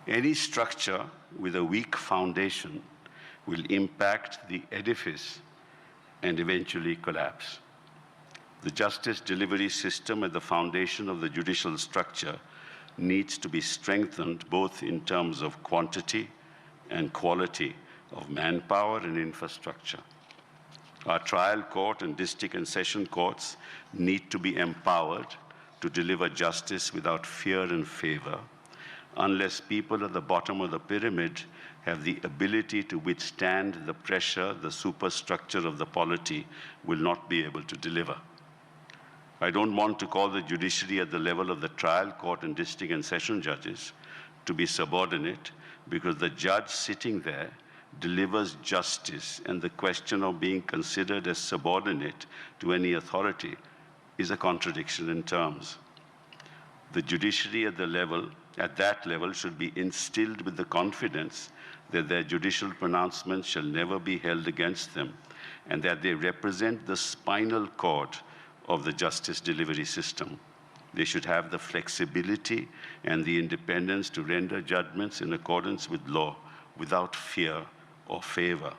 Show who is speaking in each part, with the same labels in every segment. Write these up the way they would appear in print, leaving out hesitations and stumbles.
Speaker 1: Any structure with a weak foundation will impact the edifice and eventually collapse. The justice delivery system at the foundation of the judicial structure needs to be strengthened both in terms of quantity and quality of manpower and infrastructure. Our trial court and district and session courts need to be empowered to deliver justice without fear and favor, unless people at the bottom of the pyramid have the ability to withstand the pressure the superstructure of the polity will not be able to deliver. I don't want to call the judiciary at the level of the trial court and district and session judges to be subordinate, because the judge sitting there delivers justice, and the question of being considered as subordinate to any authority is a contradiction in terms. The judiciary at that level should be instilled with the confidence that their judicial pronouncements shall never be held against them, and that they represent the spinal cord of the justice delivery system. They should have the flexibility and the independence to render judgments in accordance with law without fear or favor.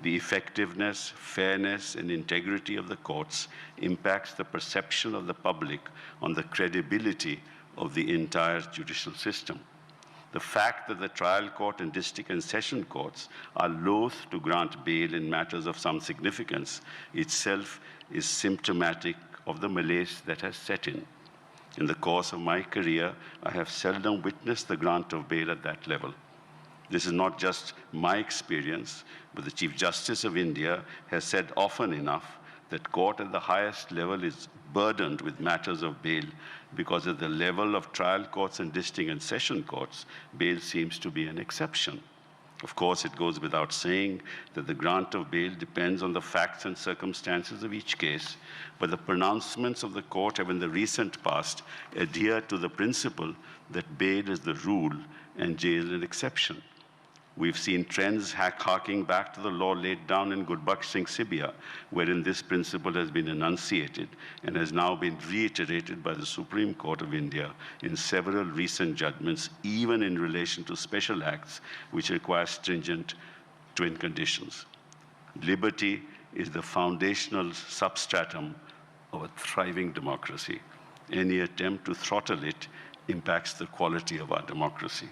Speaker 1: The effectiveness, fairness, and integrity of the courts impacts the perception of the public on the credibility of the entire judicial system. The fact that the trial court and district and session courts are loath to grant bail in matters of some significance itself is symptomatic of the malaise that has set in. In the course of my career, I have seldom witnessed the grant of bail at that level. This is not just my experience, but the Chief Justice of India has said often enough that court at the highest level is burdened with matters of bail, because at the level of trial courts and district and session courts, bail seems to be an exception. Of course, it goes without saying that the grant of bail depends on the facts and circumstances of each case, but the pronouncements of the court have in the recent past adhered to the principle that bail is the rule and jail an exception. We've seen trends harking back to the law laid down in Gurbaksh Singh Sibia, wherein this principle has been enunciated and has now been reiterated by the Supreme Court of India in several recent judgments, even in relation to special acts which require stringent twin conditions. Liberty is the foundational substratum of a thriving democracy. Any attempt to throttle it impacts the quality of our democracy.